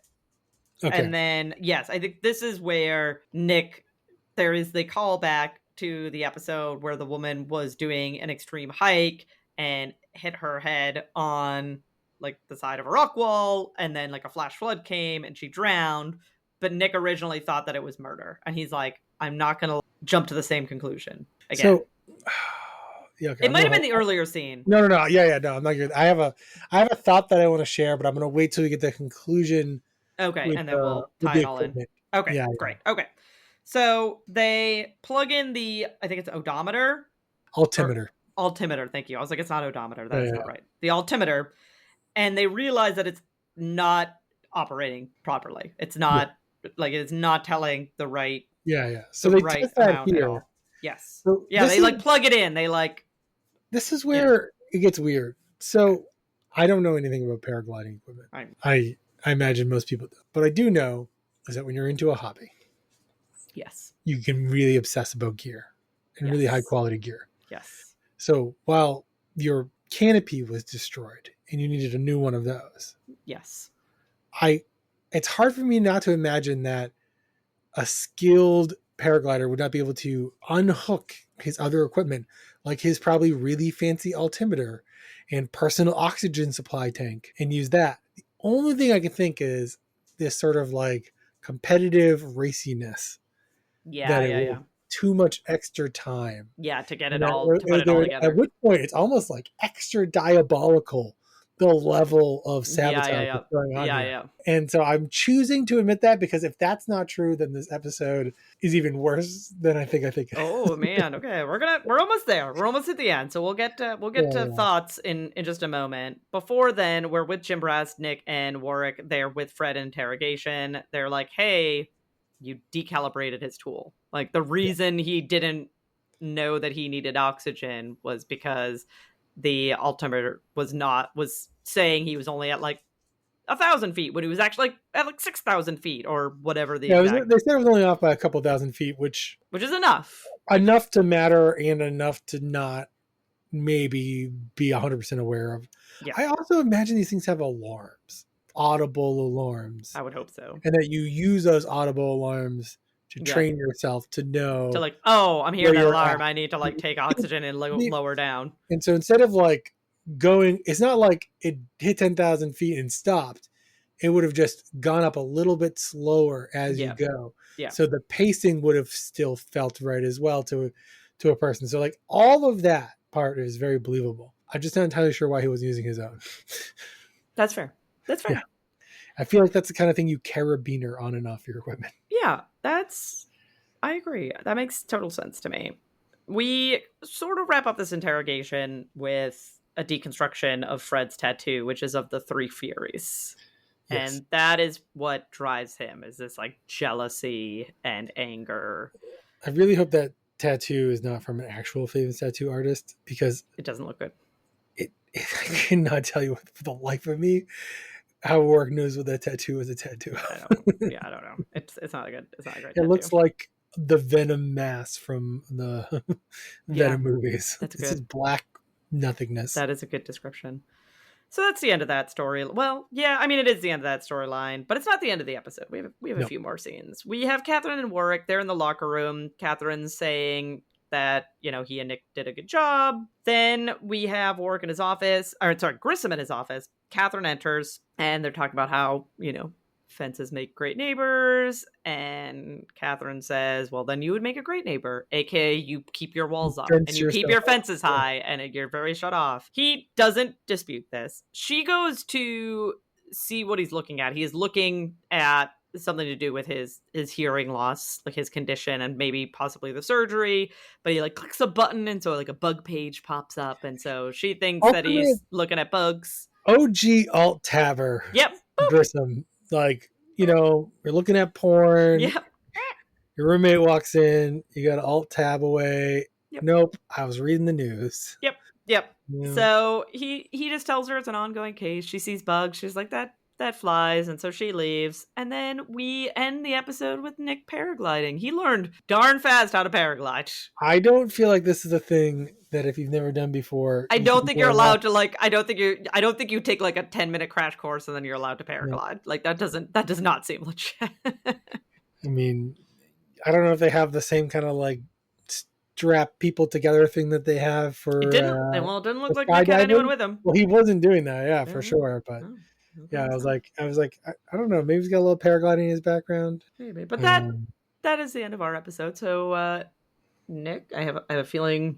Okay. And then, yes, I think this is where they call back to the episode where the woman was doing an extreme hike and hit her head on like the side of a rock wall, and then like a flash flood came and she drowned. But Nick originally thought that it was murder, and he's like, I'm not gonna jump to the same conclusion again. So it might have been the earlier scene. No. Yeah, no, I'm not good. I have a thought that I want to share, but I'm gonna wait till we get the conclusion. Okay, and then we'll tie it all in. Okay, yeah, great. Okay. So they plug in I think it's odometer. Altimeter, thank you. I was like, it's not odometer. That is not right. The altimeter. And they realize that it's not operating properly. It's not it's not telling the right. Yeah. So they right test that here. Yes. So they plug it in. This is where it gets weird. So I don't know anything about paragliding equipment. I imagine most people do. But I do know is that when you're into a hobby, yes, you can really obsess about gear and really high quality gear. Yes. So while your canopy was destroyed and you needed a new one of those. Yes. It's hard for me not to imagine that a skilled paraglider would not be able to unhook his other equipment, like his probably really fancy altimeter and personal oxygen supply tank, and use that. The only thing I can think is this sort of like competitive raciness. Yeah. Too much extra time. Yeah, to get it all together. At which point it's almost like extra diabolical, the level of sabotage going on here. And so I'm choosing to admit that, because if that's not true, then this episode is even worse than I think. Oh man, okay, we're almost there. We're almost at the end, so we'll get to thoughts in just a moment. Before then, we're with Jim Brass, Nick, and Warwick. They're with Fred in interrogation. They're like, hey, you decalibrated his tool. Like the reason he didn't know that he needed oxygen was because the altimeter was saying he was only at like 1,000 feet when he was actually at like 6,000 feet or whatever. They said it was only off by a couple thousand feet, which is enough to matter and enough to not maybe be 100% aware of. Yeah. I also imagine these things have alarms, audible alarms, I would hope so. and that you use those audible alarms to Yeah. train yourself to know To like, oh, I'm hearing where that you're at. alarm. I need to like take oxygen and lower down. And so instead of like going, it's not like it hit 10,000 feet and stopped. It would have just gone up a little bit slower as you Yeah. go. Yeah. So the pacing would have still felt right as well to a person. So like all of that part is very believable. I'm just not entirely sure why he was using his own. That's fair. That's fair. Yeah. I feel like that's the kind of thing you carabiner on and off your equipment. Yeah, I agree. That makes total sense to me. We sort of wrap up this interrogation with a deconstruction of Fred's tattoo, which is of the three Furies. Yes. And that is what drives him, is this like jealousy and anger. I really hope that tattoo is not from an actual famous tattoo artist, because it doesn't look good. I cannot tell you for the life of me how Warwick knows what that tattoo is a tattoo. I don't know. It's not a great tattoo. It looks like the Venom mask from the Venom movies. That's good. It's just black nothingness. That is a good description. So that's the end of that story. Well, yeah, I mean, it is the end of that storyline, but it's not the end of the episode. We have a few more scenes. We have Catherine and Warwick. They're in the locker room. Catherine's saying that, he and Nick did a good job. Then we have Warwick in his office, Grissom in his office. Catherine enters, and they're talking about how, fences make great neighbors. And Catherine says, well, then you would make a great neighbor, aka you keep your walls up and you keep your fences high and you're very shut off. He doesn't dispute this. She goes to see what he's looking at. He is looking at something to do with his hearing loss, like his condition and maybe possibly the surgery, but he like clicks a button and so like a bug page pops up, and so she thinks that he's looking at bugs. OG alt tabber. Yep. Grissom. Like, you're looking at porn. Yep. Your roommate walks in, you got to alt tab away. Yep. Nope, I was reading the news. Yep. Yeah. So he just tells her it's an ongoing case. She sees bugs. She's like, that flies, and so she leaves. And then we end the episode with Nick paragliding. He learned darn fast how to paraglide. I don't feel like this is a thing that if you've never done before, I don't think you're allowed to I don't think you take like a 10-minute crash course and then you're allowed to paraglide. No. Like that does not seem legit. I mean, I don't know if they have the same kind of like strap people together thing that they have for it didn't look like Nick had anyone with him. Well, he wasn't doing that, for sure, but yeah, I was like, I don't know, maybe he's got a little paragliding in his background. Maybe, but that is the end of our episode. So, Nick, I have a feeling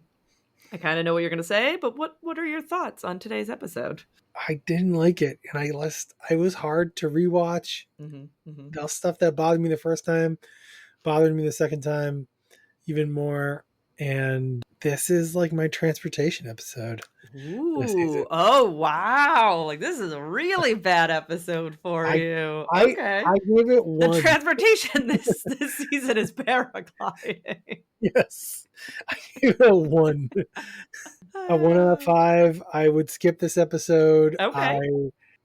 I kind of know what you're going to say, but what are your thoughts on today's episode? I didn't like it, and I was hard to rewatch. The stuff that bothered me the first time bothered me the second time even more, and this is like my transportation episode. Ooh! Oh wow! Like this is a really bad episode for you. Okay, I gave it one. The transportation this season is paragliding. Yes, I gave it a 1. A 1 out of 5. I would skip this episode. Okay.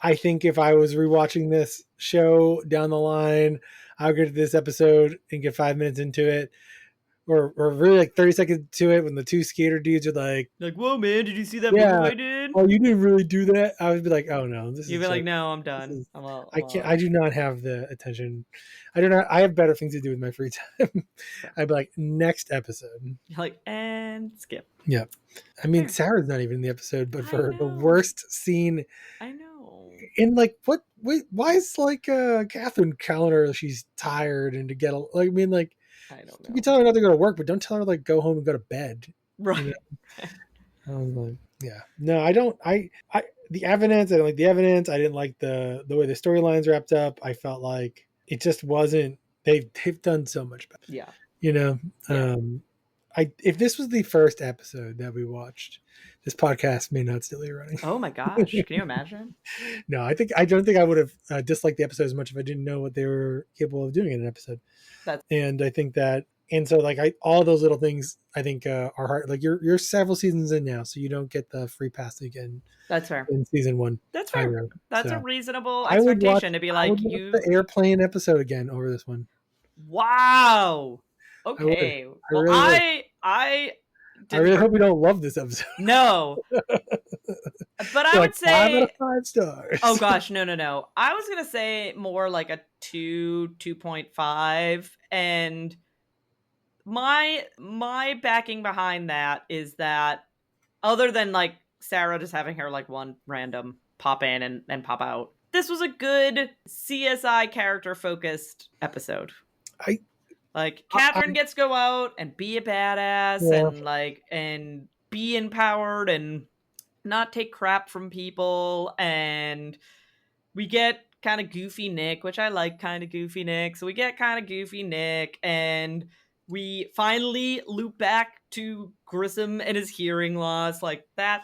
I think if I was rewatching this show down the line, I would get to this episode and get 5 minutes into it. Or really like 30 seconds to it when the two skater dudes are like, whoa, man, did you see that move I did? Oh, you didn't really do that? I would be like, oh, no. You'd be like, no, I'm done. I do not have the attention. I have better things to do with my free time. I'd be like, next episode. You're like, and skip. Yep. I mean, Sarah's not even in the episode, but for the worst scene. I know. And like, why is like Catherine telling her she's tired and to get, I don't know. You can tell her not to go to work, but don't tell her like go home and go to bed. Right. I was like, yeah. No, I don't. The evidence. I didn't like the evidence. I didn't like the way the storylines wrapped up. I felt like it just wasn't. They've done so much better. Yeah. If this was the first episode that we watched, this podcast may not still be running. Oh my gosh! Can you imagine? No, I don't think I would have disliked the episode as much if I didn't know what they were capable of doing in an episode. And I think that, and so like all those little things I think are hard. Like you're several seasons in now, so you don't get the free pass again. That's fair. In season 1, that's fair. That's a reasonable expectation to be like you. The airplane episode again over this one. Wow. Okay. I I really hope we don't love this episode. No. But I would say 5 out of 5 stars. Oh gosh, no. I was gonna say more like a 2.5, and my backing behind that is that other than like Sarah just having her like one random pop in and pop out, this was a good CSI character focused episode. Catherine gets to go out and be a badass and be empowered and not take crap from people, and we get kind of goofy Nick, which I like kind of goofy Nick. So we get kind of goofy Nick, and we finally loop back to Grissom and his hearing loss. Like that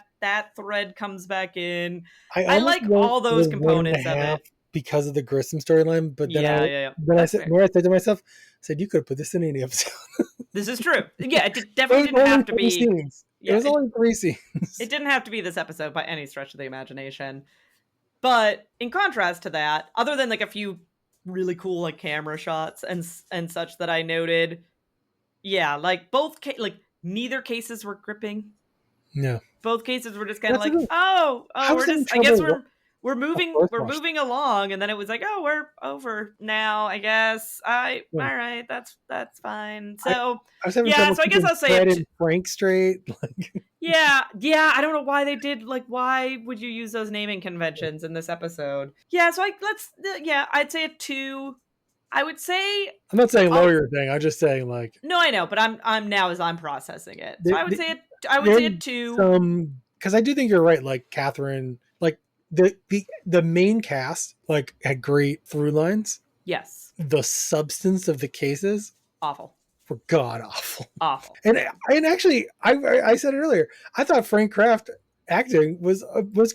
thread comes back in. I like all those components of it because of the Grissom storyline. But then I said to myself, you could have put this in any episode. This is true. Yeah, it definitely didn't have to be. Scenes. Yeah, it was only 3 scenes. It didn't have to be this episode by any stretch of the imagination. But in contrast to that, other than like a few really cool like camera shots and such that I noted, yeah, like neither cases were gripping. No, both cases were just kind of like, I guess we're moving along, and then it was like, oh, we're over now, I guess. All right, that's fine. So I guess I'll say it. Frank straight. Yeah, I don't know why they did, like, why would you use those naming conventions in this episode? Yeah, so I'd say a 2. I would say I'm not saying lower your thing. I'm just saying like no, I know, but I'm now as I'm processing it. So I would say a 2. Because I do think you're right. Like Catherine, like the main cast like had great through lines. Yes. The substance of the cases awful. Were god awful. Awful. And actually, I said it earlier. I thought Frank Kraft acting was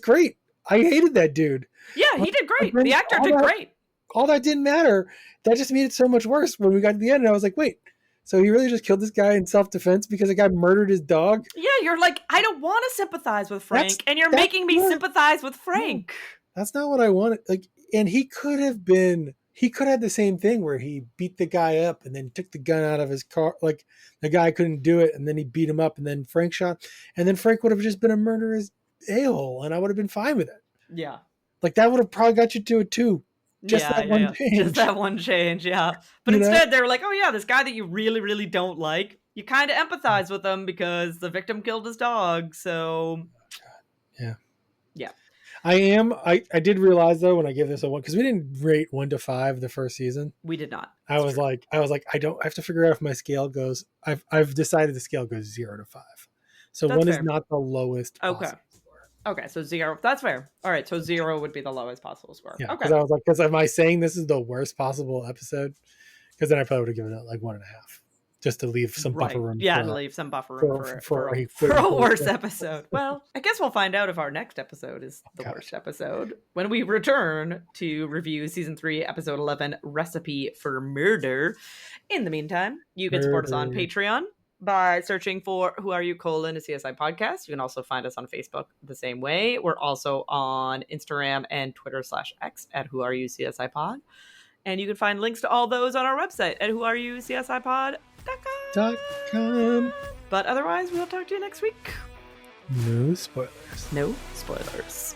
great. I hated that dude. Yeah, he did great. The actor did great. All that didn't matter. That just made it so much worse when we got to the end. And I was like, wait, so he really just killed this guy in self-defense because a guy murdered his dog? Yeah, you're like, I don't want to sympathize with Frank, and you're making me sympathize with Frank. That's not what I wanted. Like, and he could have had the same thing where he beat the guy up and then took the gun out of his car. Like the guy couldn't do it, and then he beat him up, and then Frank shot, and then Frank would have just been a murderous a-hole, and I would have been fine with it. Yeah. Like that would have probably got you to a 2. Just that one change. Just that one change, yeah. But instead, they were like, oh yeah, this guy that you really, really don't like, you kind of empathize with him because the victim killed his dog, so... Yeah. Yeah. I did realize, though, when I gave this a 1, because we didn't rate 1 to 5 the first season. We did not. I was like, I have to figure out if my scale goes... I've decided the scale goes 0 to 5. So that's 1 fair. Is not the lowest possible. Okay, so 0. That's fair. All right, so 0 would be the lowest possible score. Yeah, okay. Because I was like, am I saying this is the worst possible episode? Because then I probably would have given it like 1.5, just to leave some buffer room. Yeah, to leave some buffer room for a worse episode. Well, I guess we'll find out if our next episode is the worst episode when we return to review season 3, episode 11, Recipe for Murder. In the meantime, you can support us on Patreon by searching for Who Are You, a CSI podcast. You can also find us on Facebook the same way. We're also on Instagram and Twitter /X at Who Are You, CSI pod. And you can find links to all those on our website at whoareyoucsipod.com. But otherwise, we'll talk to you next week. No spoilers. No spoilers.